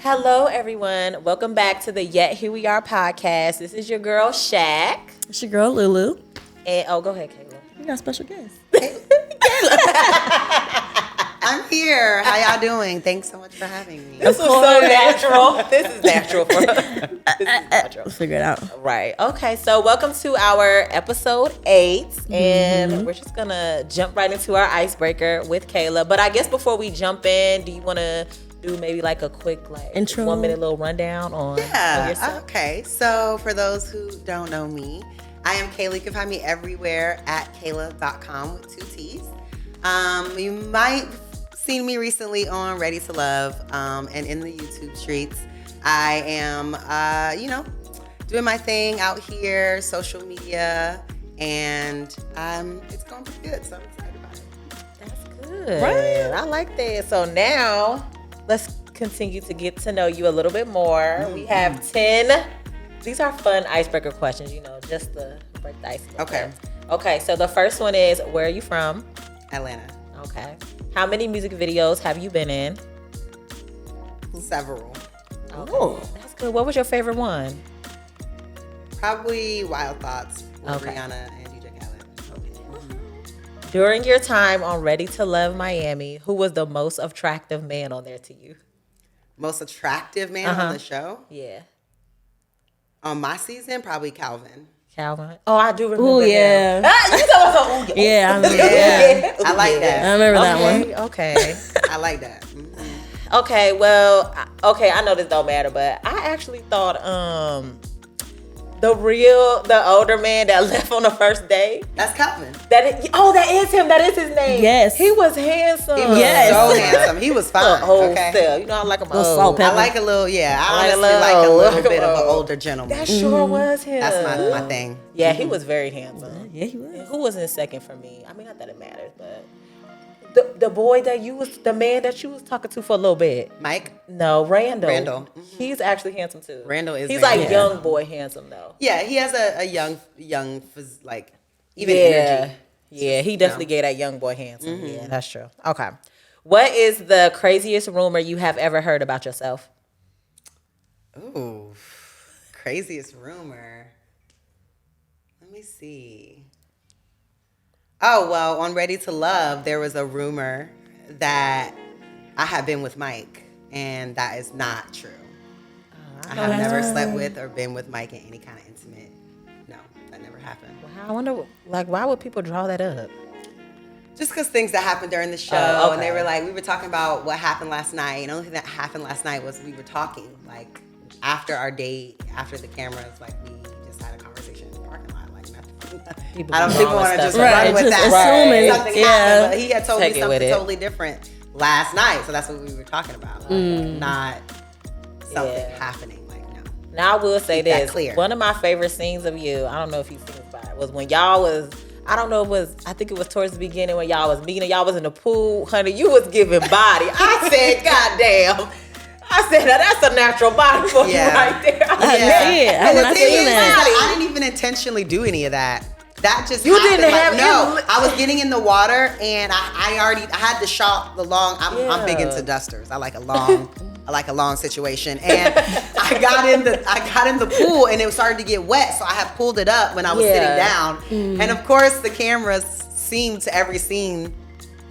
Hello, everyone. Welcome back to the Yet Here We Are podcast. This is your girl, Shaq. It's your girl, Lulu. And, go ahead, Kayla. We got a special guest. I'm here. How y'all doing? Thanks so much for having me. This was so natural. This is natural for us. This is natural. Let's figure it out. Right. Okay, so welcome to our episode 8. And we're just going to jump right into our icebreaker with Kayla. But I guess before we jump in, do you want to do maybe like a quick intro, 1 minute little rundown on yourself? Okay. So for those who don't know me, I am Kayla. You can find me everywhere at kayla.com with 2 T's. You might have seen me recently on Ready to Love and in the YouTube streets. I am, doing my thing out here, social media, and it's going pretty good, so I'm excited about it. That's good. Right. I like that. So now let's continue to get to know you a little bit more. Mm-hmm. We have 10. These are fun icebreaker questions, just to break the ice. Okay. Okay, so the first one is, where are you from? Atlanta. Okay. How many music videos have you been in? Several. Okay. Oh, that's good. What was your favorite one? Probably Wild Thoughts with Rihanna and DJ Khaled. Okay. Mm-hmm. During your time on Ready to Love Miami, who was the most attractive man on there to you? Most attractive man on the show? Yeah. On my season, probably Calvin. Oh, I do remember. Oh, yeah. You told us. Yeah, I remember. Yeah. I like that. I remember that one. Okay. I like that. Mm-hmm. Okay, well, I know this don't matter, but I actually thought the older man that left on the first day. That's Calvin. That is him. That is his name. Yes. He was handsome. He was so handsome. He was fine. Okay. I like him old. I like a little, I honestly like a little bit of an older gentleman. That sure was him. That's my thing. Yeah, he was very handsome. Yeah, he was. And who was in second for me? I mean, not that it matters, but the man that you was talking to for a little bit. Mike? No, Randall. Mm-hmm. He's actually handsome too. Randall is. He's like young boy handsome though. Yeah, he has a young, like even energy. Yeah, he definitely gave that young boy handsome. Mm-hmm. Yeah, that's true. Okay. What is the craziest rumor you have ever heard about yourself? Ooh, craziest rumor. Let me see. Oh, well, on Ready to Love, there was a rumor that I had been with Mike, and that is not true. I have never slept with or been with Mike in any kind of intimate. No, that never happened. Wow, I wonder, why would people draw that up? Just because things that happened during the show, and they were like, we were talking about what happened last night, and the only thing that happened last night was we were talking, like, after our date, after the cameras, like, we just had a conversation in the parking lot, like, nothing. I don't think we want to just run with that. Assuming, something happened, but he had told me something totally different last night, so that's what we were talking about, not something happening. Like, no. Now I will say this: clear. One of my favorite scenes of you, I don't know if you've seen it, was when y'all was. I think it was towards the beginning when y'all was meeting. Y'all was in the pool, honey. You was giving body. I said, God damn. I said, now that's a natural body for you right there. I didn't even intentionally do any of that. That just you happened. didn't have I was getting in the water and I had the shot the long. I'm big into dusters. I like a long situation. And I got in the pool and it started to get wet, so I had pulled it up when I was sitting down. And of course, the cameras seemed to every scene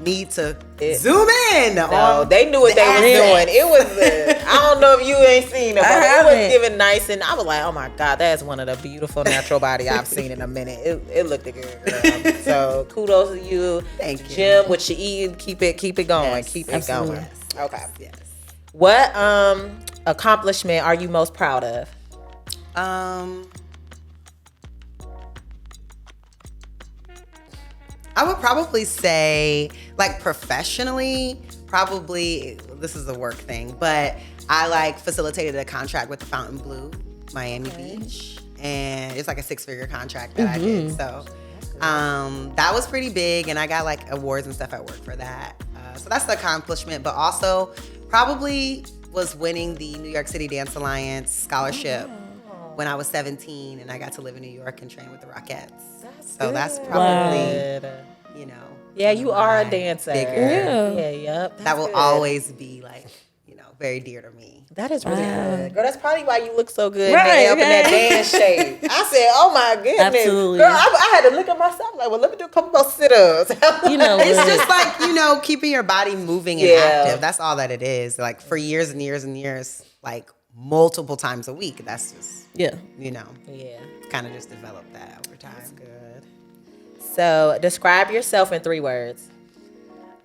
need to zoom in. No, they knew what they was doing. It was, I don't know if you ain't seen it, but it was giving nice, and I was like, oh my God, that's one of the beautiful natural body I've seen in a minute. It looked good, girl. So kudos to you. Thank you. Jim, what you eat, keep it going. Yes, keep it going. Yes. Okay. Yes. What accomplishment are you most proud of? I would probably say, like, professionally, probably, this is a work thing, but I facilitated a contract with the Fountain Blue, Miami Beach, and it's like a 6-figure contract that I did. So that was pretty big, and I got awards and stuff at work for that. So that's the accomplishment, but also probably was winning the New York City Dance Alliance scholarship when I was 17, and I got to live in New York and train with the Rockettes. That's probably, Yeah, you are a dancer. Bigger. Yeah, yep. That will always be very dear to me. That is really good. Girl, that's probably why you look so good Right, up in that dance shape. I said, oh my goodness. Absolutely. Girl, I had to look at myself like, well, let me do a couple more sit-ups. You know, It's what? just like, you know, keeping your body moving and Yeah. active. That's all that it is. Like for years and years and years, like multiple times a week. That's just, Yeah. you know, Yeah. kind of just developed that over time. Good. So describe yourself in 3 words.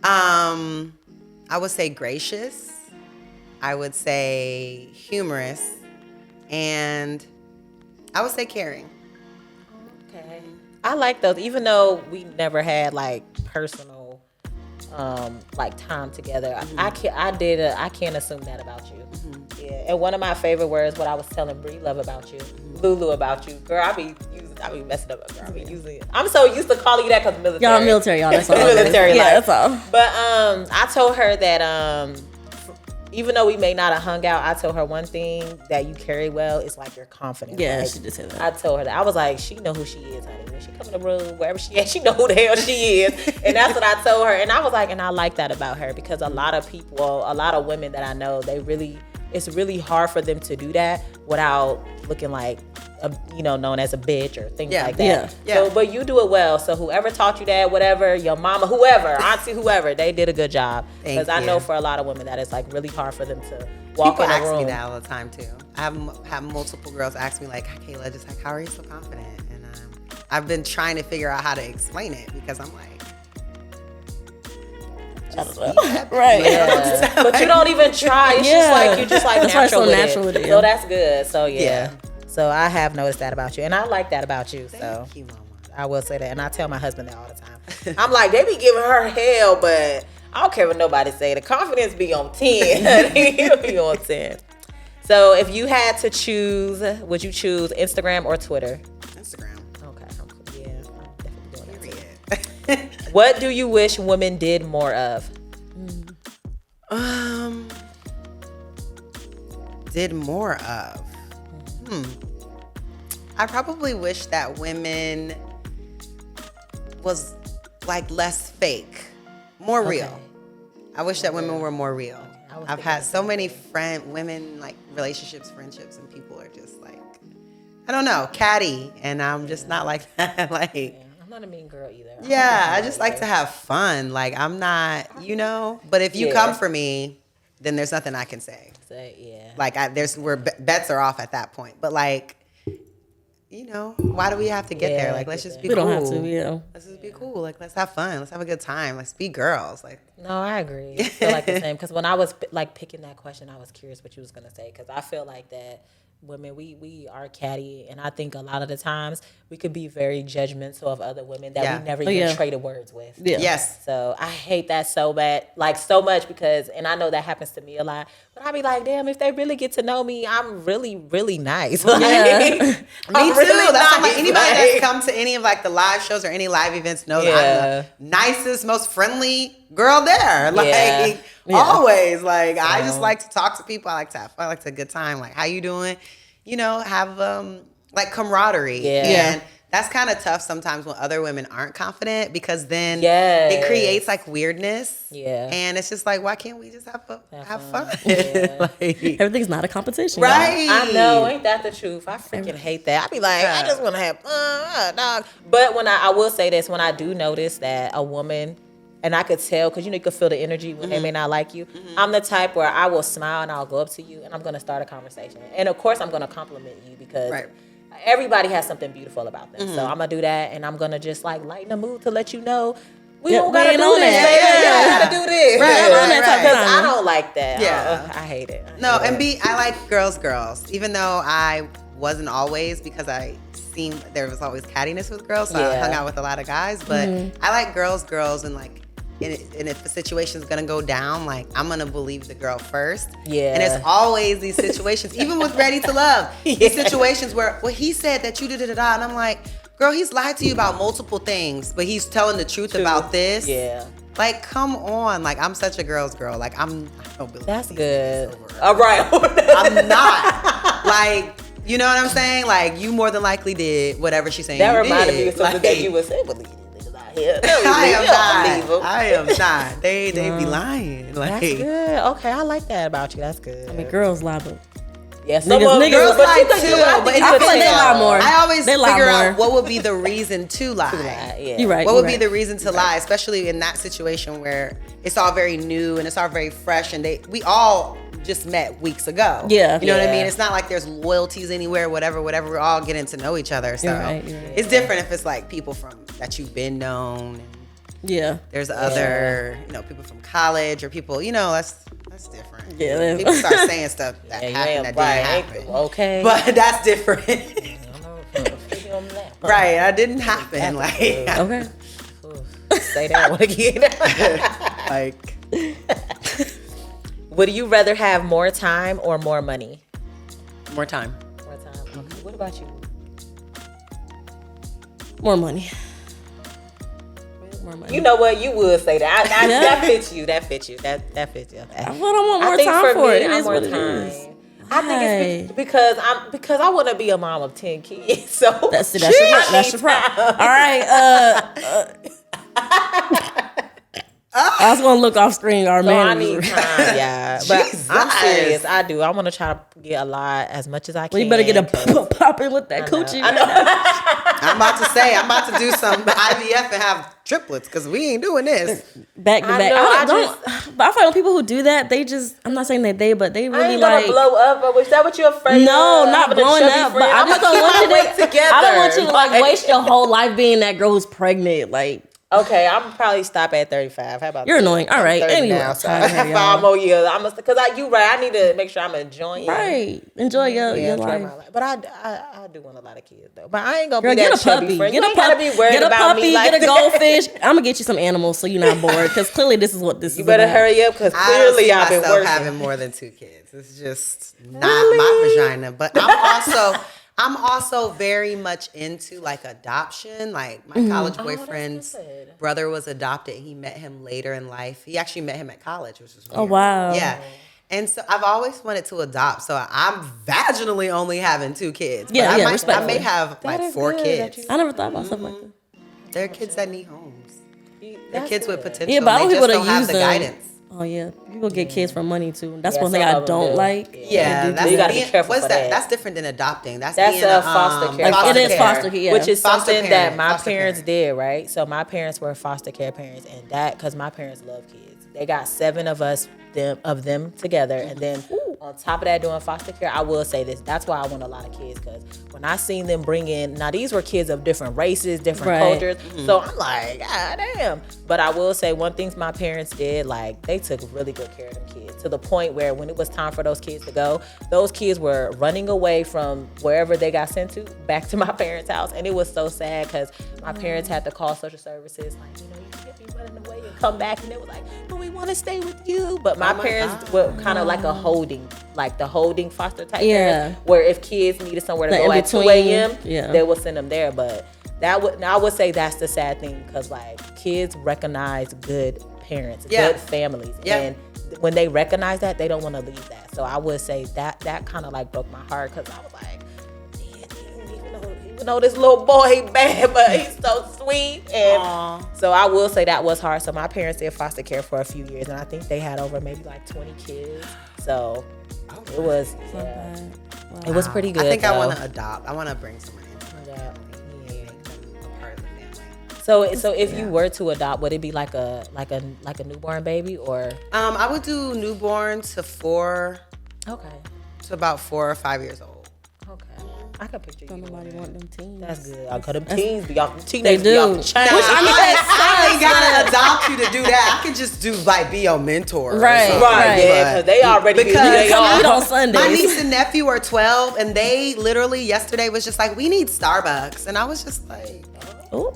I would say gracious. I would say humorous. And I would say caring. Okay. I like those, even though we never had like personal like time together. I can't assume that about you. Yeah. And one of my favorite words, what I was telling Bree Love about you, Lulu about you, girl, I be messing up. Girl, I be using it. I'm so used to calling you that because military. Y'all military, y'all. That's all. Military Yeah, life. that's all. But I told her that even though we may not have hung out, I told her one thing that you carry well is like your confidence. Yeah, like, she did say that. I told her that. I was like, she know who she is, honey. When she come in the room, wherever she is, she know who the hell she is. And that's what I told her. And I was like, and I like that about her because a lot of people, a lot of women that I know, it's really hard for them to do that without looking like, known as a bitch or things like that. Yeah. So, but you do it well. So whoever taught you that, whatever, your mama, whoever, auntie, whoever, they did a good job. Because I know for a lot of women that it's like really hard for them to walk People in a ask room. me that all the time too. I have multiple girls ask me like, Kayla, just like, how are you so confident? And I've been trying to figure out how to explain it because I'm like, Right. Yeah. But you don't even try. It's just like you just like That's why it's natural, so with, natural it. with it, So yeah. that's good. So yeah. Yeah. So I have noticed that about you, and I like that about you. So Thank you, mama. I will say that, and I tell my husband that all the time. I'm like, they be giving her hell, but I don't care what nobody say. The confidence be on 10. It'll be on 10. So if you had to choose, would you choose Instagram or Twitter? Instagram. Okay. I'm definitely doing that. Period. What do you wish women did more of? Did more of. I probably wish that women was like less fake, more real. I wish that women were more real. I've had so many women like relationships, friendships, and people are just like, I don't know, catty, and I'm just not like that. Like, I'm not a mean girl either. yeah, I just like to have fun. Like, I'm not, but if you come for me, then there's nothing I can say. Yeah. Like, bets are off at that point. But like, why do we have to get there? Like, let's just be We cool. don't have to, yeah. Let's just be cool. Like, let's have fun. Let's have a good time. Let's be girls. Like, No, I agree. I feel like the same. Because when I was like picking that question, I was curious what you was gonna say. Because I feel like that women, we are catty, and I think a lot of the times we could be very judgmental of other women that we never even traded words with. Yeah. yes. So I hate that so bad, like so much, because, and I know that happens to me a lot, but I be like, damn, if they really get to know me, I'm really, really nice. Like, Me too. really That's why nice. anybody Like- that's come to any of like the live shows or any live events knows I'm the nicest, most friendly girl there. Like always. Like I just like to talk to people. I like to have fun. I like to have a good time. Like, how you doing? Have like camaraderie. Yeah. And that's kind of tough sometimes when other women aren't confident, because then it creates like weirdness. Yeah. And it's just like, why can't we just have fun? Yeah. Like, Everything's not a competition. right. I know, ain't that the truth? I freaking hate that. I be like, I just want to have fun, dog. But when I will say this, when I do notice that a woman, and I could tell, because you could feel the energy when they may not like you. I'm the type where I will smile and I'll go up to you and I'm going to start a conversation. And of course, I'm going to compliment you because everybody has something beautiful about them. So I'm going to do that, and I'm going to just like lighten the mood to let you know we don't got to do this. Yeah. We got to do this. Right. Because I don't like that. Yeah. I hate it. I like girls. Even though I wasn't always, because there was always cattiness with girls, so I hung out with a lot of guys. But I like girls, and like, and if the situation's gonna go down, like, I'm gonna believe the girl first. Yeah. And it's always these situations, even with Ready to Love, these situations where, well, he said that you da-da-da-da, and I'm like, girl, he's lied to you about multiple things, but he's telling the truth about this. Yeah. Like, come on. Like, I'm such a girl's girl. Like, I don't believe That's these good. niggas over. All right. I'm not. Like, you know what I'm saying? Like, you more than likely did whatever she's saying. That you reminded did. me of something Like, that you was saying. Believe these niggas out here. I am not. They be lying. Like, That's good. Okay, I like that about you. That's good. I mean, girls lie, but yeah, niggas girls lie too. But I feel like they lie more. I always They lie figure more. out what would be the reason to lie. Yeah. You're right. What would be the reason to lie, especially in that situation where it's all very new and it's all very fresh, and we all just met weeks ago. Yeah. You know what I mean? It's not like there's loyalties anywhere, whatever. We're all getting to know each other. So You're right. it's different if it's like people from that you've been known. Yeah. There's other, people from college or people, that's different. Yeah. People start saying stuff that happened that didn't happen. Okay. But that's different. Right. That didn't happen. Like, Okay. Say that one again. like, Would you rather have more time or more money? more time. More time. Okay. What about you? More money. More money. You know what? You would say that. Yeah. That fits you. That fits you. That fits you. I want more think time for it. It I'm is more what it time. is. I think it's because I want to be a mom of 10 kids. So That's your problem. All right. I was gonna look off screen. Our So I man. need time, yeah. But Jesus. I'm serious. I do. I want to try to get a lot as much as I can. Well, you better get a popping with that coochie. I'm about to do some IVF and have triplets because we ain't doing this. Back to I back. know, But I find people who do that, they just. I'm not saying that but they I really ain't gonna like. blow up. But is that what you're afraid of? No, not Having a blowing chubby up. But friend? I just don't want you wait together. I don't want you to like waste your whole life being that girl who's pregnant. Like. Okay, I'm probably stop at 35. How about You're that? annoying. All right. I'm 30 Anyway, now, so sorry, 5 more years. Because you right. I need to make sure I'm enjoying. Right. Enjoy your enjoy life. my life. But I do want a lot of kids though. But I ain't gonna Girl, be that get a chubby puppy. friend. Get You a ain't gotta puppy. be worried Get a about puppy. me like Get a that. goldfish. I'm gonna get you some animals so you're not bored. Because clearly this is what this is. You better about. hurry up because I don't clearly see I've been myself working. having more than 2 kids. It's just not my vagina. But I'm also very much into like adoption. Like my college boyfriend's brother was adopted. He met him later in life. He actually met him at college, which was weird. Oh, wow. Yeah. And so I've always wanted to adopt. So I'm vaginally only having 2 kids. But Yeah, I may respectfully. have like is 4 good kids. that I never thought about stuff like that. They're kids that need homes. They're That's kids with good. potential. Yeah, but I they don't just people don't to have use the them. guidance. Oh yeah, people get kids for money too. That's Yeah, one thing some I of them don't do. like. Yeah, You gotta be careful what's for that. That's different than adopting. That's That's being a foster care. Like, it is foster care, yeah. Which is Foster something parent, that my foster parents parent. did, right? So my parents were foster care parents, and that because my parents love kids. They got 7 of them together, and then on top of that, doing foster care, I will say this: that's why I want a lot of kids because when I seen them bring in, now these were kids of different races, different Right. cultures, so I'm like, God damn. But I will say one thing my parents did, like they took really good care of them kids to the point where when it was time for those kids to go, those kids were running away from wherever they got sent to back to my parents' house, and it was so sad because my parents had to call social services, like, you can't be running away and come back, and they were like, but we want to stay with you. But my parents were kind of like a holding, like the holding foster type parents, where if kids needed somewhere to Like go in at 2 between, a.m., yeah. they would send them there. But I would say that's the sad thing because like kids recognize good parents, good families, and when they recognize that, they don't want to leave that. So I would say that kind of like broke my heart because I was like, even though this little boy he bad, but he's so sweet. And so I will say that was hard. So my parents did foster care for a few years, and I think they had over maybe like 20 kids. So it was, it was pretty good. I think though. I want to adopt. I want to bring someone into my family, a part of the family. So if you were to adopt, would it be like a newborn baby or? I would do newborn to 4 Okay. to about 4 or 5 years old. Okay. I can picture you. Don't nobody want them teens. That's good. Cause them teens be off. Teenagers They be do. off the chain. I ain't gotta adopt you to do that. I could just do like be your mentor. or Right, something. Right. Yeah. Because they already be who Because they Come are. eat on Sundays. My niece and nephew are 12, and they literally yesterday was just like, we need Starbucks, and I was just like, Ooh.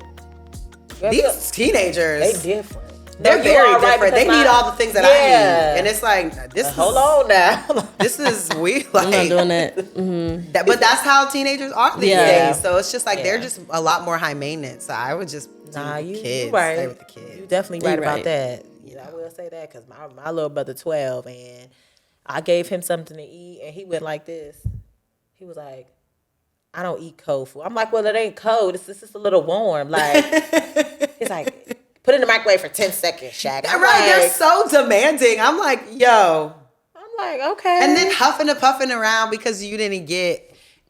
these teenagers. They different. They're No, you very are right, different. They because need my- all the things that I need, and it's like this. Hold on now. This is weird. I'm not Like, doing that. but that's how teenagers are these Yeah. days. So it's just like they're just a lot more high maintenance. So I would just do You kids. right. Stay with the kids. You definitely right You about right. that. I will say that because my little brother 12, and I gave him something to eat, and he went like this. He was like, I don't eat cold food. I'm like, well, it ain't cold. It's just a little warm. Like, He's like, put it in the microwave for 10 seconds, Shaq. I'm Right, they're like, so demanding. I'm like, yo. I'm like, okay. And then huffing and puffing around because you didn't get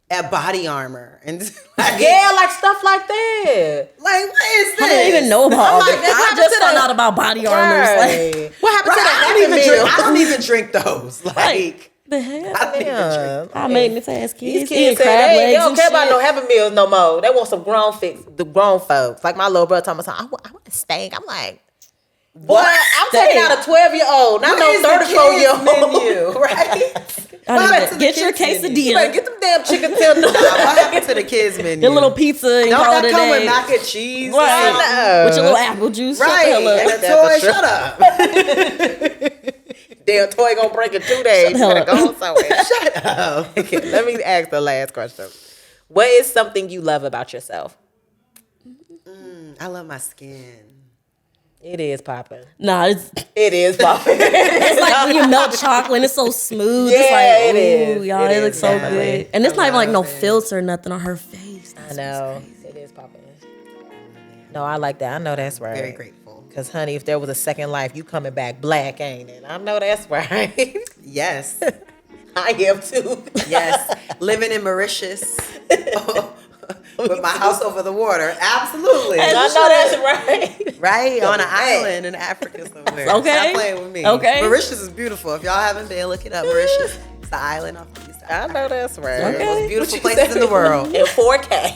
a body armor. And like, yeah, like stuff like that. like, what is this? I didn't even know about I'm all like, this. I just found out about body armors. Like, Right. What happened to the I Happy Meal? don't even drink those. Like, the hell? I don't even drink. I made this ass These kids kids eating say crab they legs don't and care about shit. no Happy Meals no more. They want some grown folks. Like my little brother told me, I want a steak. I'm like, what? I'm taking out a 12-year-old, not What is no the 34-year-old. menu, right? I What need happened to to get the your kids' menu? You better quesadilla, get them damn chicken tenders. What happened to the kids menu? your little pizza, and Don't call that it a come with day. mac and cheese? Right. With your little apple juice. Shut the Right. hell up. And a toy, shut up. Damn toy gonna break in 2 days. You Shut better up. go somewhere. Shut up. Okay, let me ask the last question. What is something you love about yourself? I love my skin. It is popping. Nah, it's Popping. it's like when you melt chocolate and it's so smooth. Yeah, It's like, it is. ooh, y'all, It it looks is, so definitely. good. And it's not even like no love it. filter or nothing on her face. I know. It is popping. No, I like that. I know that's right. Very grateful. Because, honey, if there was a second life, you coming back black, ain't it? I know that's right. Yes. I am too. Yes. Living in Mauritius with my house over the water. Absolutely. I know that's right. Right? On an Hey. island in Africa somewhere. Okay. Stop playing with me. Okay. Mauritius is beautiful. If y'all haven't been, look it up. Mauritius. It's the island off the east side. I know that's right. One of the most beautiful What you places in the world. In 4K.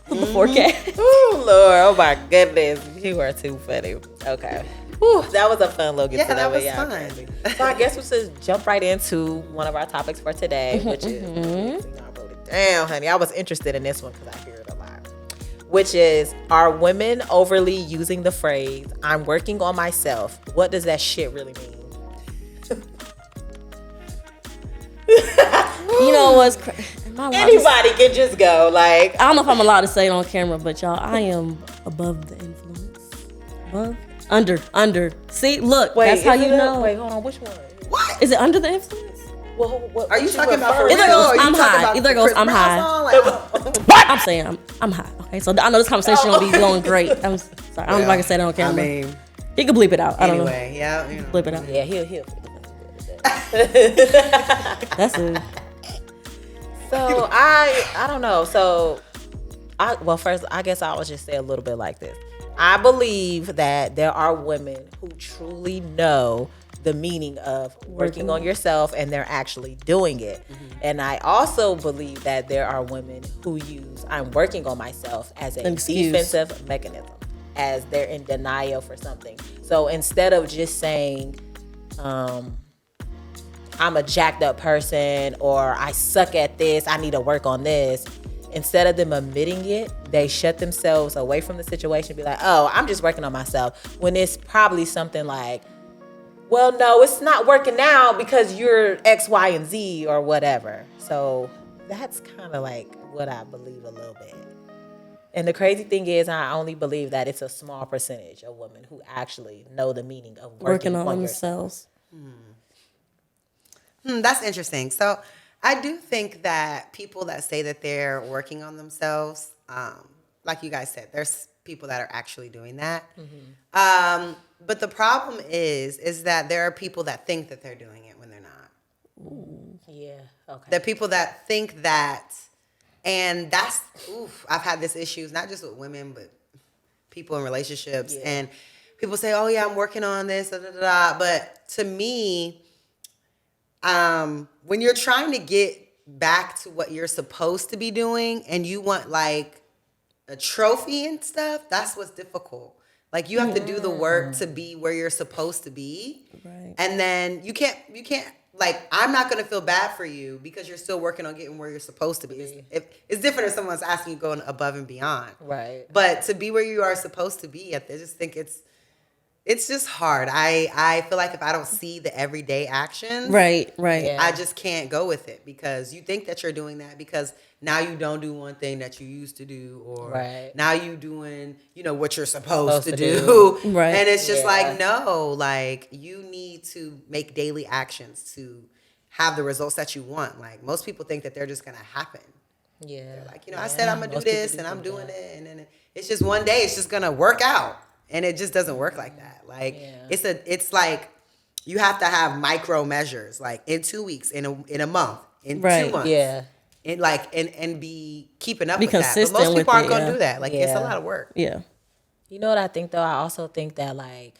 The 4K. Oh, Lord. Oh, my goodness. You are too funny. Okay. Whew, that was a fun little get to know that was me, y'all. fun. So I guess we should jump right into one of our topics for today, which is, I wrote it down, honey. I was interested in this one because I hear it a lot. Which is, are women overly using the phrase, I'm working on myself? What does that shit really mean? You know what's Anybody can just go, like, I don't know if I'm allowed to say it on camera, but y'all, I am above the influence. Above? Under. See, look, wait, that's how is you it know. Wait, hold on, which one? What? Is it under the influence? Well, what Are you talking about for referring Either real? goes, Or are you I'm talking high. about Either the goes, Chris I'm Brown high. song? Like, I'm saying I'm high. Okay, so I know this conversation gonna be going great. I'm sorry. I don't know if I can say that on I camera. mean, He can bleep it out. I don't anyway, yeah. You know. know. Bleep it out. Yeah, he'll. That's it. So I don't know. So first I guess I'll just say a little bit like this. I believe that there are women who truly know the meaning of working on yourself and they're actually doing it. And I also believe that there are women who use I'm working on myself as a Excuse. defensive mechanism, as they're in denial for something. So instead of just saying, I'm a jacked up person, or I suck at this, I need to work on this. Instead of them admitting it, they shut themselves away from the situation, be like, oh, I'm just working on myself. When it's probably something like, well, no, it's not working out because you're X, Y, and Z or whatever. So that's kind of like what I believe a little bit. And the crazy thing is, I only believe that it's a small percentage of women who actually know the meaning of Working on yourself. themselves. That's interesting. So I do think that people that say that they're working on themselves, like you guys said, there's people that are actually doing that. But the problem is that there are people that think that they're doing it when they're not. Yeah, okay. The people that think that, and that's, I've had this issues, not just with women, but people in relationships. Yeah. And people say, oh yeah, I'm working on this, da, da, da, da. But to me, when you're trying to get back to what you're supposed to be doing and you want like a trophy and stuff, that's what's difficult. Like you have to do the work to be where you're supposed to be. Right. And then you can't like, I'm not going to feel bad for you because you're still working on getting where you're supposed to be. It's different if someone's asking you going above and beyond. Right. But to be where you are supposed to be, I just think it's just hard. I feel like if I don't see the everyday actions, Right. Yeah. I just can't go with it because you think that you're doing that because now you don't do one thing that you used to do, or Right. now you doing, what you're supposed to do. do. Right. And it's just Yeah. like, no, like you need to make daily actions to have the results that you want. Like most people think that they're just going to happen. Yeah. They're like, I said I'm gonna do Most people this, do and I'm think doing that. it, and then it's just one day it's just gonna work out, and it just doesn't work like that. Like it's like you have to have micro measures, like in 2 weeks, in a month, in 2 months, Yeah. and like and be keeping up Be with that. But consistent most people with aren't it, gonna yeah. do that. Like it's a Yeah. lot of work. Yeah. You know what I think though? I also think that like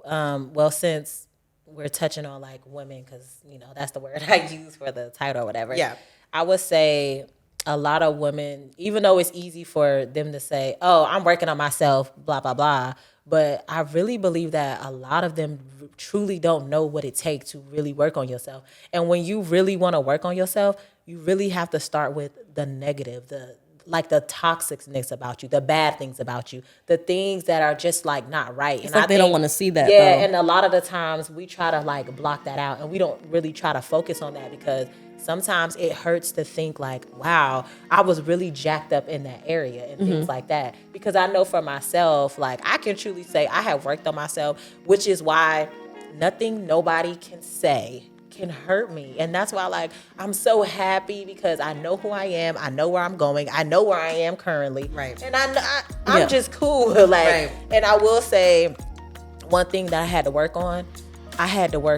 well, since we're touching on like women, because that's the word I use for the title or whatever. Yeah. I would say a lot of women, even though it's easy for them to say, "Oh, I'm working on myself," blah blah blah, but I really believe that a lot of them truly don't know what it takes to really work on yourself. And when you really want to work on yourself, you really have to start with the negative, the toxicness about you, the bad things about you, the things that are just like not right. It's like they don't want to see that. Yeah, though. and a lot of the times we try to like block that out, and we don't really try to focus on that because sometimes it hurts to think like, wow, I was really jacked up in that area and things like that. Because I know for myself, like I can truly say I have worked on myself, which is why nothing nobody can say can hurt me. And that's why like I'm so happy because I know who I am, I know where I'm going, I know where I am currently. Right. And I'm just cool. Like Right. And I will say one thing that I had to work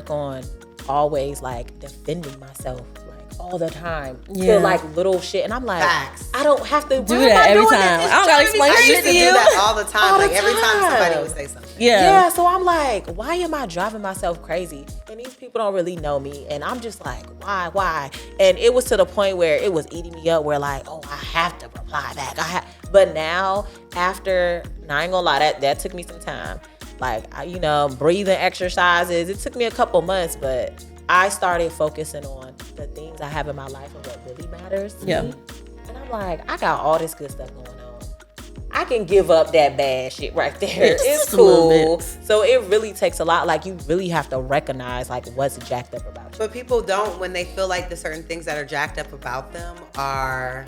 on always like defending myself like all the time. Yeah. For like little shit. And I'm like, Facts. I don't have to Do that every time. I don't gotta explain I shit used to to do you. that all the time. All the Like every time somebody time. would say something. Yeah, so I'm like, why am I driving myself crazy? And these people don't really know me. And I'm just like, why? And it was to the point where it was eating me up where like, oh, I have to reply back. But now, after, I ain't gonna lie, that took me some time. Like, breathing exercises. It took me a couple months, but I started focusing on the things I have in my life and what really matters to me. And I'm like, I got all this good stuff going on. I can give up that bad shit right there. It's cool. So it really takes a lot. Like you really have to recognize like what's jacked up about you. But people don't when they feel like the certain things that are jacked up about them are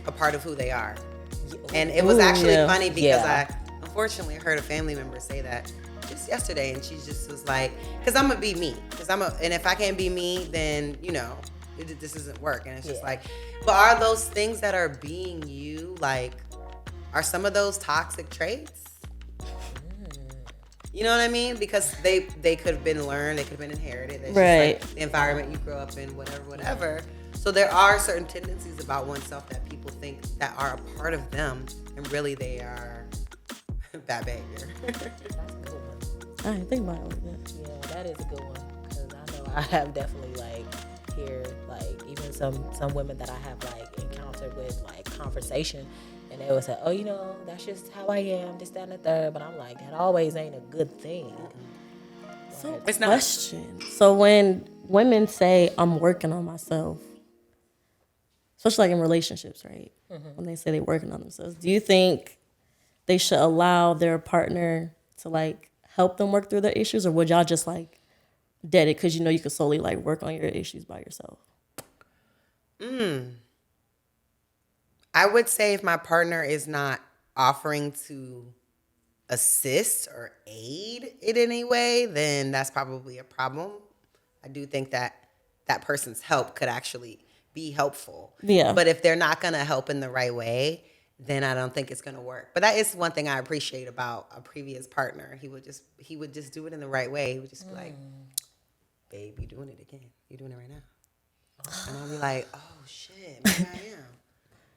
a part of who they are. And it was actually funny because I unfortunately heard a family member say that just yesterday, and she just was like, "Because I'm gonna be me. And if I can't be me, then this doesn't work." And it's just like, but are those things that are being you like? Are some of those toxic traits? You know what I mean? Because they could have been learned, they could have been inherited. It's right. Just like the environment you grew up in, whatever. So there are certain tendencies about oneself that people think that are a part of them, and really they are bad behavior. That's a good one. I didn't think about it like that. Yeah, that is a good one. Because I know I have definitely like like even some women that I have like encountered with like conversation. And they would say, oh, that's just how I am, this, that, and the third. But I'm like, that always ain't a good thing. So, It's not. question. So when women say, I'm working on myself, especially like in relationships, right? When they say they're working on themselves, do you think they should allow their partner to like help them work through their issues? Or would y'all just like dead it because you could solely like work on your issues by yourself? I would say if my partner is not offering to assist or aid in any way, then that's probably a problem. I do think that person's help could actually be helpful. Yeah. But if they're not going to help in the right way, then I don't think it's going to work. But that is one thing I appreciate about a previous partner. He would just do it in the right way. He would just be like, babe, you're doing it again. You're doing it right now. And I'll be like, oh, shit, maybe I am.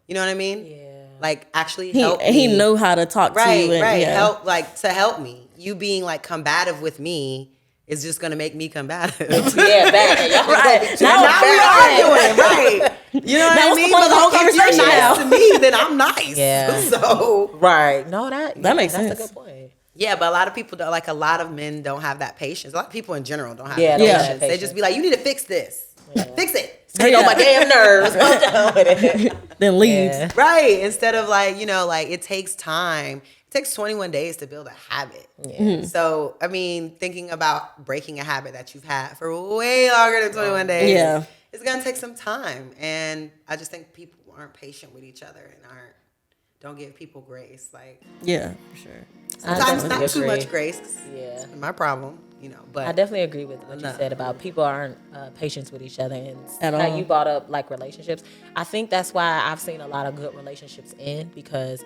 You know what I mean? Yeah. Like actually help me. He know how to talk to you. Right. Yeah. Help me. You being like combative with me is just gonna make me combative. Yeah, back. Right. Now we're arguing, right? You know what I mean? That was the point of the whole But if you're conversation nice now. to me, then I'm nice. Yeah. So Right. No, that makes that's sense. a good point. yeah, but a lot of people don't. Like a lot of men don't have that patience. A lot of people in general don't have Yeah, that they don't patience. have They just be like, you need to fix this. Fix it. Get on my damn nerves. I'm done with it. Then leaves. Yeah. Right. Instead of like, like it takes time. It takes 21 days to build a habit. Yeah. So, I mean, thinking about breaking a habit that you've had for way longer than 21 days, Yeah. it's going to take some time. And I just think people aren't patient with each other and don't give people grace. Like, Yeah, for sure. sometimes definitely not too agree. much grace. 'Cause Yeah. it's my problem. But I definitely agree with what you said about people aren't patient with each other, and At how all. you brought up like relationships. I think that's why I've seen a lot of good relationships end, because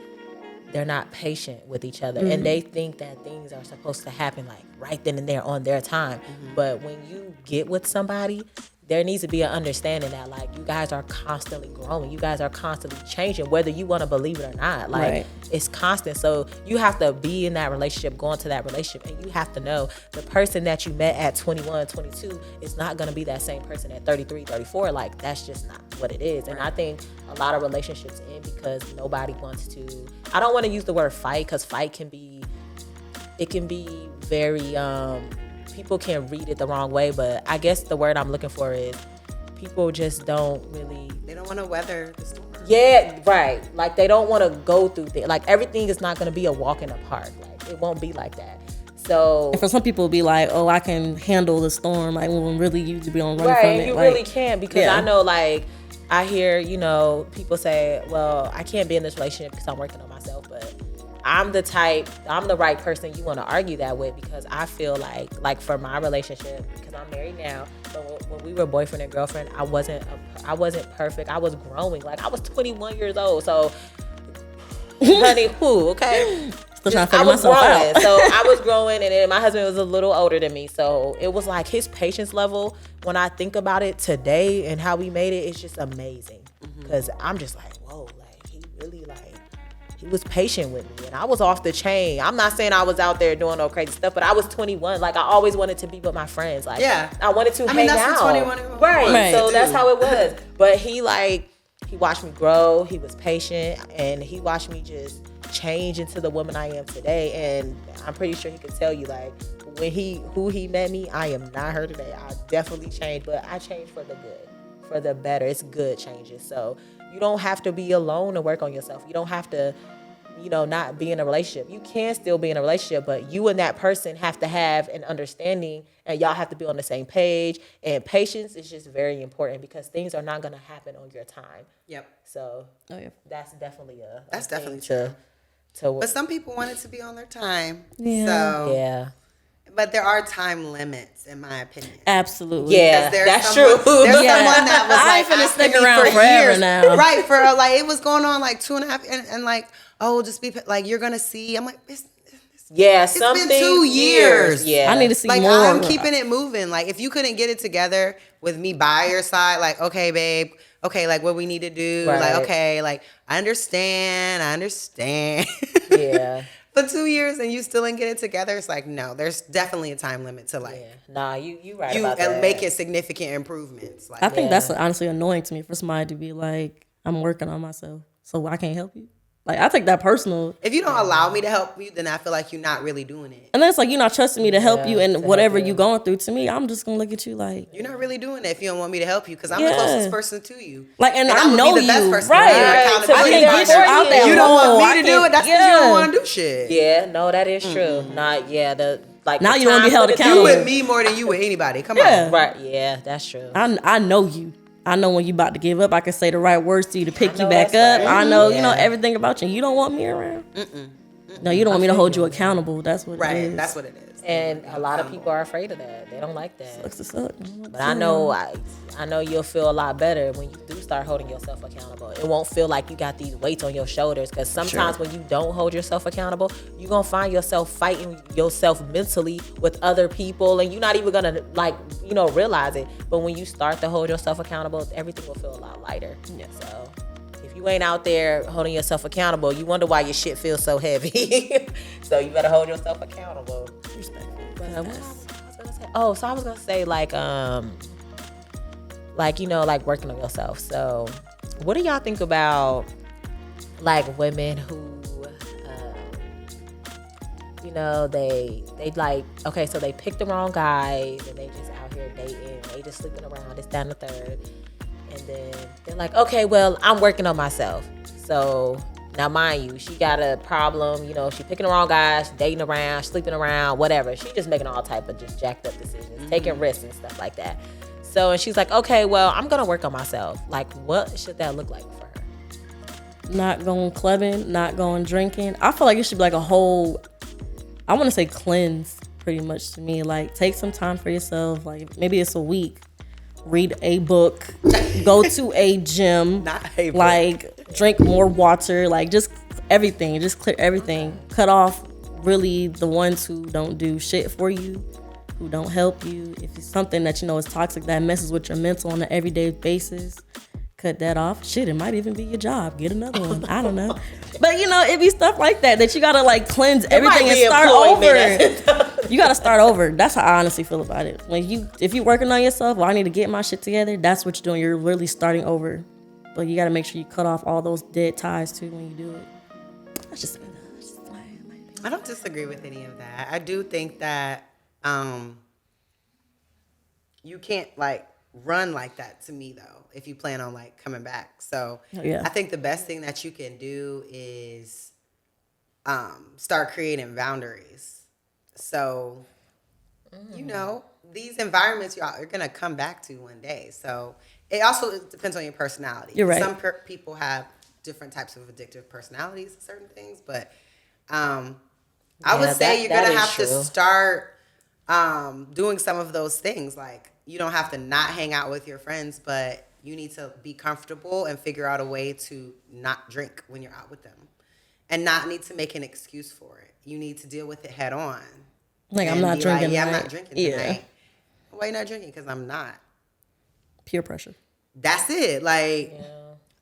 they're not patient with each other, and they think that things are supposed to happen like right then and there on their time. But when you get with somebody, there needs to be an understanding that like you guys are constantly growing, you guys are constantly changing, whether you want to believe it or not. Like it's constant. So you have to be in that relationship, go into that relationship, and you have to know the person that you met at 21, 22 is not going to be that same person at 33, 34. Like that's just not what it is. And I think a lot of relationships end because nobody wants to, I don't want to use the word fight, because fight can be very people can read it the wrong way, but I guess the word I'm looking for is people just don't really, they don't want to weather the storm. Yeah, right. Like they don't want to go through things. Like everything is not going to be a walk in the park. Like it won't be like that. So And for some people, it'll be like, oh, I can handle the storm. Like when really you to be on run from right, it. you like, really can, because I know, like I hear, people say, well, I can't be in this relationship because I'm working on myself, but I'm the right person you want to argue that with, because I feel like for my relationship, because I'm married now, but when we were boyfriend and girlfriend, I wasn't perfect. I was growing. Like I was 21 years old. So honey, okay? Still trying to figure myself growing. out. So I was growing, and then my husband was a little older than me. So it was like his patience level, when I think about it today and how we made it, it's just amazing. Because I'm just like, whoa, like he really he was patient with me, and I was off the chain. I'm not saying I was out there doing no crazy stuff, but I was 21. Like I always wanted to be with my friends. Like I wanted to hang that's out. what 21 right. So to that's do. how it was. But he watched me grow. He was patient, and he watched me just change into the woman I am today. And I'm pretty sure he could tell you, like when who he met me, I am not her today. I definitely changed, but I changed for the good, for the better. It's good changes. So you don't have to be alone to work on yourself. You don't have to, not be in a relationship. You can still be in a relationship, but you and that person have to have an understanding, and y'all have to be on the same page. And patience is just very important, because things are not going to happen on your time. Yep. So that's definitely true. To But some people want it to be on their time. Yeah. So yeah. But there are time limits, in my opinion. Absolutely. Yeah, that's true. There's someone that was I ain't finna asking stick me around for forever years. now. Right, for it was going on like 2.5, and like, oh, just be like, you're gonna see. I'm like, it's Something been 2 years. Yeah, I need to see like more. I'm keeping it moving. Like if you couldn't get it together with me by your side, like, okay, babe, okay, like what we need to do, Right. like, okay, like I understand. Yeah. For 2 years and you still didn't get it together, it's like, no, there's definitely a time limit to like. Yeah. Nah, you right about and that. make it significant improvements. Like, I think that's honestly annoying to me, for somebody to be like, I'm working on myself, so I can't help you. Like, I take that personal. if you don't allow me to help you, then I feel like you're not really doing it. And then it's like, you're not trusting me to help you, and to whatever help you. you're going through, to me, I'm just going to look at you like. You're not really doing it if you don't want me to help you, because I'm Yeah. the closest person to you. Like, and I I would know be the best you, person right? to be your Right. accountability I can get you partner. out that You don't hole. want me to do it. That's because you don't want to do shit. Yeah, no, that is true. Not Now you don't wanna be held You accountable. with me more than you with anybody. Come Yeah. on. Right. Yeah, that's true. I know you. I know when you about to give up. I can say the right words to you to pick you know back that's up. right. I know, Yeah. everything about you. You don't want me around. No, you don't want me to hold you accountable. That's what it Right. is. That's what it is. And a lot of people are afraid of that. They don't like that. Sucks to suck. But I know you'll feel a lot better when you do start holding yourself accountable. It won't feel like you got these weights on your shoulders, because sometimes when you don't hold yourself accountable, you're going to find yourself fighting yourself mentally with other people, and you're not even going to realize it. But when you start to hold yourself accountable, everything will feel a lot lighter. Yeah. So if you ain't out there holding yourself accountable, you wonder why your shit feels so heavy. So you better hold yourself accountable. Respectful. So I was gonna say like working on yourself. So what do y'all think about like women who they like, okay, so they pick the wrong guys and they just out here dating, they just sleeping around, this, that, and the third, and then they're like, okay, well, I'm working on myself. So now, mind you, she got a problem, she picking the wrong guys, dating around, sleeping around, whatever. She just making all type of just jacked up decisions, taking risks and stuff like that. So, and she's like, okay, well, I'm going to work on myself. Like, what should that look like for her? Not going clubbing, not going drinking. I feel like it should be like a whole, I want to say cleanse. pretty much to me. Like, take some time for yourself. Like, maybe it's a week. Read a book. Go to a gym. Not a book. Like, drink more water. Like, just everything. Just clear everything. Cut off really the ones who don't do shit for you, who don't help you. If it's something that you know is toxic that messes with your mental on an everyday basis, cut that off. Shit, it might even be your job. Get another one. I don't know. But you know, it be stuff like that you gotta like cleanse everything and start over. You gotta start over. That's how I honestly feel about it. If you're working on yourself, well, I need to get my shit together, that's what you're doing. You're really starting over. But you gotta make sure you cut off all those dead ties too when you do it. That's just I don't disagree with any of that. I do think that you can't like run like that to me though, if you plan on like coming back. So I think the best thing that you can do is start creating boundaries. So, you know, these environments you're going to come back to one day. So it also depends on your personality. You're right. Some people have different types of addictive personalities to certain things, but I would say you're going to have to start doing some of those things. Like, you don't have to not hang out with your friends, but you need to be comfortable and figure out a way to not drink when you're out with them and not need to make an excuse for it. You need to deal with it head on. Like, I'm not drinking tonight. I'm not drinking tonight. Why are you not drinking? Because I'm not. Peer pressure. That's it. Like,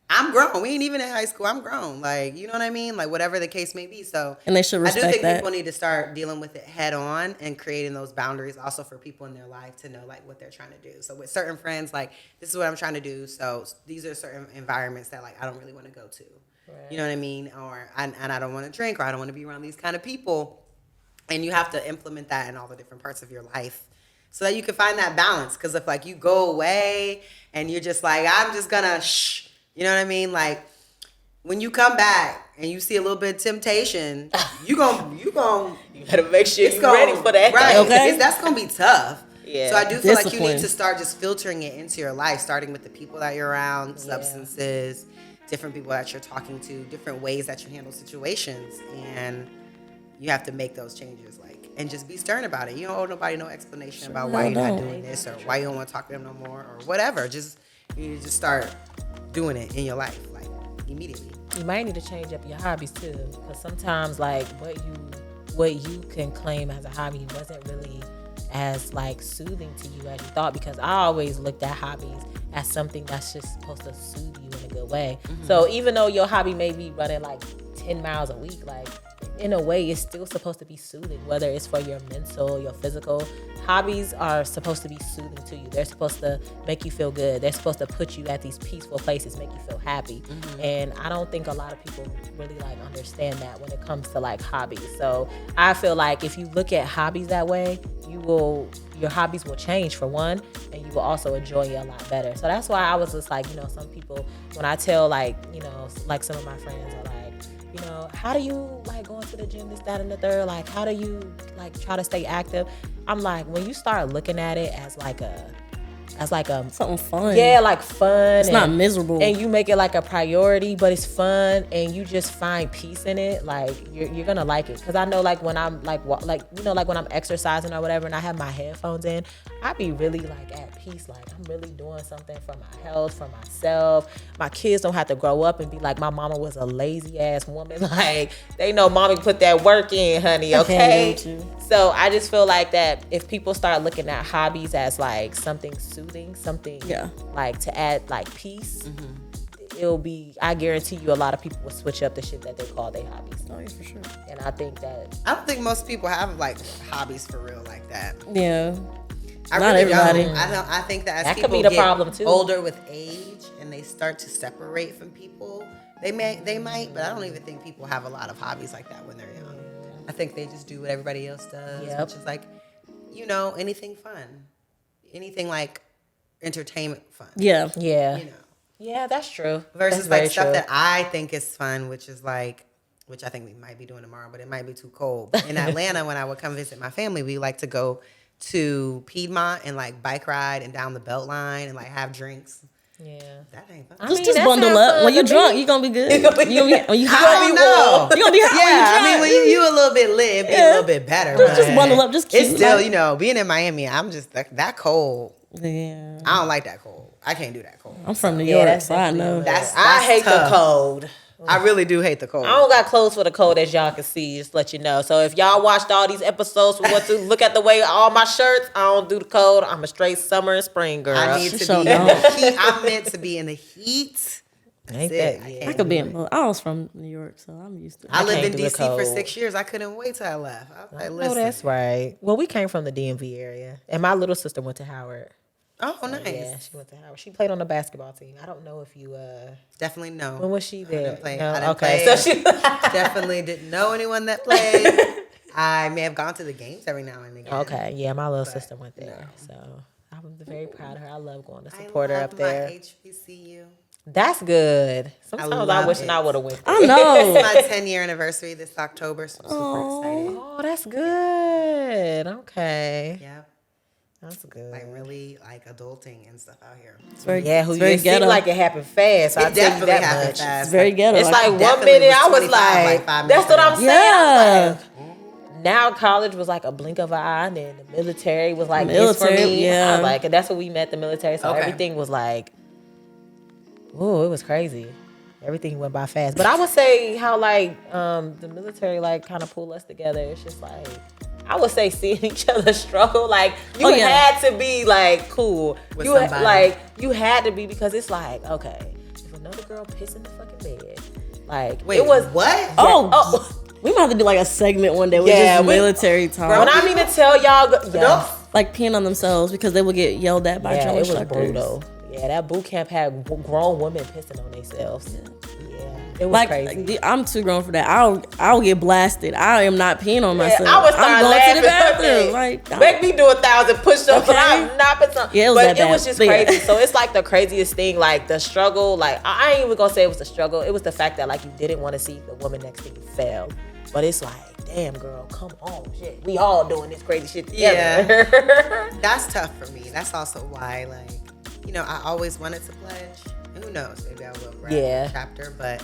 I'm grown. We ain't even in high school. I'm grown. Like, you know what I mean? Like, whatever the case may be. So, and they should respect I do think that. people need to start dealing with it head on and creating those boundaries also for people in their life to know, like, what they're trying to do. So, with certain friends, like, this is what I'm trying to do. So, these are certain environments that, like, I don't really want to go to. Right. You know what I mean? And I don't want to drink, or I don't want to be around these kind of people. And you have to implement that in all the different parts of your life so that you can find that balance. Because if, like, you go away and you're just like, I'm just going to shh. You know what I mean? Like, when you come back and you see a little bit of temptation, you gotta make sure you're ready for that. Right. Okay. That's gonna be tough. Yeah. So I do feel like you need to start just filtering it into your life, starting with the people that you're around, substances, different people that you're talking to, different ways that you handle situations, and you have to make those changes, like, and just be stern about it. You don't owe nobody no explanation about why you're not doing this or why you don't want to talk to them no more or whatever. Just you need to just start doing it in your life, like, immediately. You might need to change up your hobbies too, because sometimes, like, what you can claim as a hobby wasn't really as, like, soothing to you as you thought, because I always looked at hobbies as something that's just supposed to soothe you in a good way. Mm-hmm. So even though your hobby may be running like 10 miles a week, like, in a way, it's still supposed to be soothing, whether it's for your mental, your physical. Hobbies are supposed to be soothing to you. They're supposed to make you feel good. They're supposed to put you at these peaceful places, make you feel happy. Mm-hmm. And I don't think a lot of people really, like, understand that when it comes to, like, hobbies. So I feel like if you look at hobbies that way, your hobbies will change, for one, and you will also enjoy it a lot better. So that's why I was just like, you know, some people, when I tell, like, you know, like, some of my friends are like, you know, how do you, like, going to the gym, this, that, and the third? Like, how do you, like, try to stay active? I'm like, when you start looking at it as like something fun. Yeah, like fun. It's not miserable. And you make it like a priority, but it's fun, and you just find peace in it. Like, you're gonna like it. Cause I know, like, when I'm like you know, like, when I'm exercising or whatever, and I have my headphones in, I be really, like, at peace. Like, I'm really doing something for my health, for myself. My kids don't have to grow up and be like, my mama was a lazy ass woman. Like, they know mommy put that work in, honey. Okay. So I just feel like that if people start looking at hobbies as, like, something soothing, something like to add, like, peace, it'll be, I guarantee you, a lot of people will switch up the shit that they call their hobbies. Oh, yeah, for sure. And I think that, I don't think most people have, like, hobbies for real like that. Yeah. Not really everybody. I think that as that people could be the get problem too. Older with age and they start to separate from people, they might, but I don't even think people have a lot of hobbies like that when they're young. I think they just do what everybody else does, which is, like, you know, anything fun, anything, like, entertainment fun. Yeah. Yeah. You know. Yeah, that's true. Versus, that's like, stuff that I think is fun, which is, like, which I think we might be doing tomorrow, but it might be too cold. In Atlanta, when I would come visit my family, we like to go to Piedmont and, like, bike ride and down the Beltline and, like, have drinks. Yeah. That ain't fun. Just bundle up. When you drunk, you gonna be good. You gonna be when you high. I don't know. You gonna be high Yeah, when you drunk. I mean, when you a little bit lit, it'd be a little bit better. Just bundle up. Just cute. It's still, you know, being in Miami, I'm just that cold. Yeah. I don't like that cold. I can't do that cold. I'm from New York, so I know. I hate tough. the cold. I really do hate the cold. I don't got clothes for the cold, as y'all can see. Just let you know. So if y'all watched all these episodes, look at the way all my shirts. I don't do the cold. I'm a straight summer and spring girl. I need to be in the heat. I'm meant to be in the heat. Ain't that? Yeah. I could be in both. I was from New York, so I'm used to it. I lived in do the DC for cold. 6 years. I couldn't wait till I left. I was like, listen. Oh, that's right. Well, we came from the DMV area, and my little sister went to Howard. Oh, nice. Yeah, she went to Howard. She played on the basketball team. I don't know if you. Definitely no. When was she there? I No? didn't Okay, play. so she Definitely didn't know anyone that played. I may have gone to the games every now and again. Okay, yeah, my little sister went there, so I'm very proud of her. I love going to support her up there. My HBCU. That's good. Sometimes I wish I would have went there. I know. It's my 10-year anniversary this October, so I'm super excited. Oh, that's good. Okay. Yeah. That's good. Like really like adulting and stuff out here. It's very, Yeah, it's very it ghetto. seemed like it happened fast. It I'll tell you definitely that happened much. fast. It's very ghetto. It's like one definitely minute was I was 25, like, 5 that's what I'm minutes saying. I Yeah. was like, now college was like a blink of an eye, and then the military was like this Military, for me. yeah. I was like, and that's what we met, the military. So Okay. everything was like, oh, it was crazy. Everything went by fast. But I would say how like the military like kind of pulled us together. It's just like, I would say seeing each other struggle, like you had to be like cool. With You somebody. like you had to be, because it's like, okay, if another girl piss in the fucking bed, like Wait, it was what? Oh, we might have to do like a segment one day with just military talk. When I mean to tell y'all, Like peeing on themselves because they will get yelled at by drill it was instructors. brutal. Yeah, that boot camp had grown women pissing on themselves. Yeah, it was Like crazy. I'm too grown for that. I'll get blasted. I am not peeing on myself. I would start I'm going laughing. to the bathroom. Like, Make me do 1,000 push-ups, but Okay. I'm not pissing. Yeah, it was but that it bad. was just But yeah. crazy. So it's like the craziest thing, like the struggle. Like I ain't even gonna say it was a struggle. It was the fact that like you didn't want to see the woman next to you fail. But it's like, damn girl, come on, shit. We all doing this crazy shit together. Yeah. That's tough for me. That's also why, like, you know, I always wanted to pledge. Who knows? Maybe I will grab a chapter. But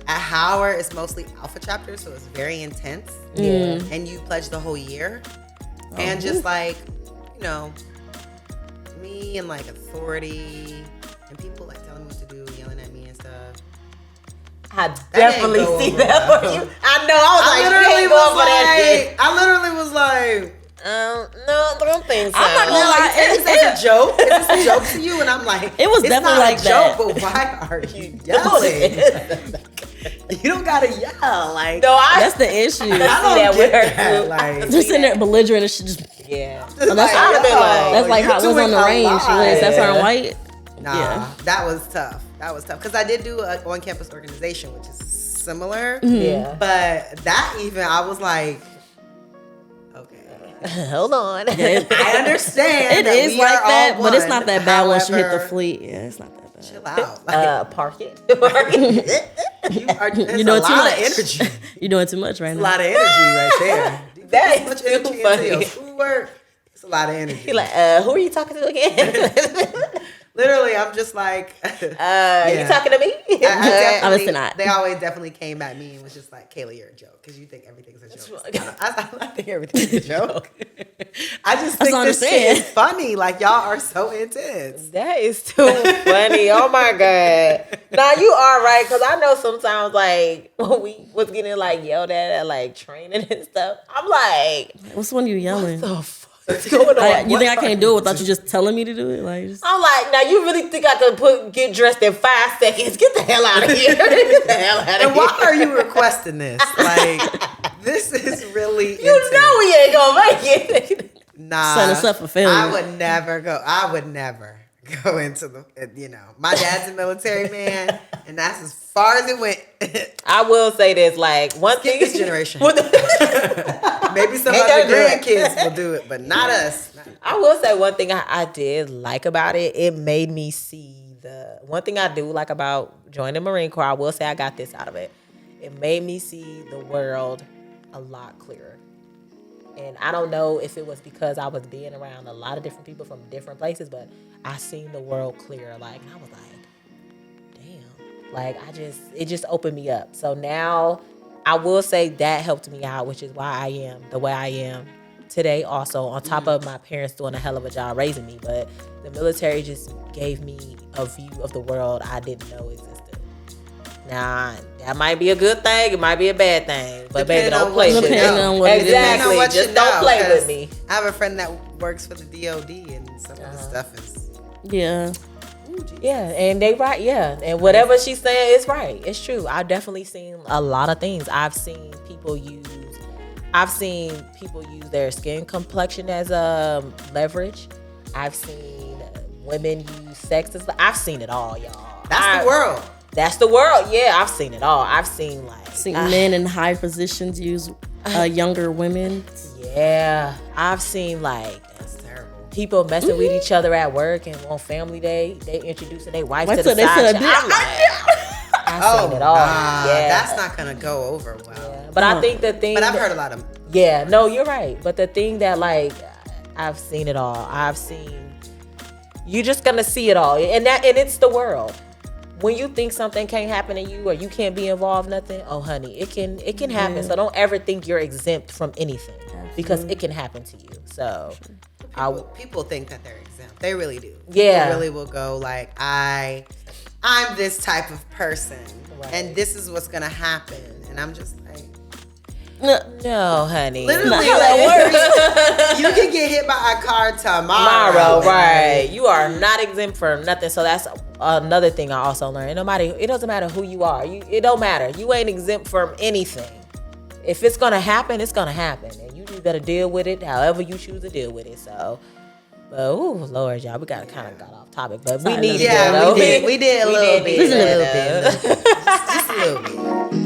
at Howard, it's mostly alpha chapters, so it's very intense. Yeah. And you pledge the whole year. And just like, you know, me and like authority and people like telling me what to do, yelling at me and stuff. I definitely go see over that well. for you. I know. I was like, you ain't going for that shit. I literally was like, No, I don't think so. I'm not gonna lie. is this a joke? Is this a joke to you? And I'm like, It was it's definitely not like a that. joke, but why are you yelling? You don't gotta yell. Like, No, That's the issue. I don't that get with her, that. too. Like, Just in there belligerent and shit. Just, Yeah. just that's like, I'd have been yo, like- that's like you're how it was doing on the a range. lot. Liz, that's her white. Nah, Yeah. that was tough. That was tough. Because I did do a on-campus organization, which is similar. Yeah. But that even, I was like, okay. Hold on. I understand. It that is we like are all that, but it's one. not that bad once you hit the However, fleet. Yeah, it's not that bad. Chill out. Like, Park it. you're doing too much. Of energy. You're doing too much right A now. lot of energy right there. That Much is energy too into funny. your schoolwork. It's a lot of energy. He like, who are you talking to again? Literally, I'm just like, You talking to me? I definitely, listen, I- they always definitely came at me and was just like, Kayla, you're a joke because you think everything's a joke. I think everything's a joke. I just think what I'm this shit saying. is funny. Like, y'all are so intense. That is too funny. Oh my God. Now you are right, because I know sometimes like when we was getting like yelled at like training and stuff, I'm like, What's when you yelling? the fuck is going on? Like, you think I can't do it without you just telling me to do it? Like, just, I'm like, now you really think I could get dressed in 5 seconds? Get the hell out of here. Get the hell out of And here. why are you requesting this? Like, this is really You intense. know we ain't gonna make it. Nah, Setting us up for failure. I would never go into the, you know, my dad's a military man, and that's as far as it went. I will say this, like, one thing. This generation. What the- Maybe some Ain't other gotta do it. grandkids will do it, but not us. I will say one thing I did like about it. It made me see the one thing I do like about joining the Marine Corps. I will say I got this out of it. It made me see the world a lot clearer. And I don't know if it was because I was being around a lot of different people from different places, but I seen the world clearer. Like, and I was like, Like it just opened me up. So now I will say that helped me out, which is why I am the way I am today. Also, on top of my parents doing a hell of a job raising me, but the military just gave me a view of the world I didn't know existed. Now, that might be a good thing, it might be a bad thing, but baby, don't play with me. Exactly, just don't play with me. I have a friend that works for the DOD, and some of the stuff is and they right, and whatever she's saying is right. It's true. I've definitely seen a lot of things. I've seen people use their skin complexion as leverage. I've seen women use sex as. I've seen it all, y'all. That's the world. That's the world. Yeah, I've seen it all. I've seen men in high positions use younger women. Yeah, I've seen that's terrible. People messing with each other at work, and on family day, they introducing their wife to the side. I've seen it all. That's not gonna go over well. Yeah. But I think the thing. But I've heard a lot of. Yeah, no, you're right. But the thing that I've seen it all. You're just gonna see it all, and it's the world. When you think something can't happen to you or you can't be involved, nothing. Oh, honey, it can happen. So don't ever think you're exempt from anything because it can happen to you. So people think that they're exempt. They really do. Yeah, people really will go I'm this type of person, and this is what's gonna happen, and I'm just like. No, honey. Literally, you can get hit by a car tomorrow. Right? You are not exempt for nothing. So that's another thing I also learned. It doesn't matter who you are. It don't matter. You ain't exempt from anything. If it's gonna happen, it's gonna happen, and you just gotta deal with it however you choose to deal with it. So, but Lord, y'all, we got got off topic, but we need we did a little bit. Just a little bit.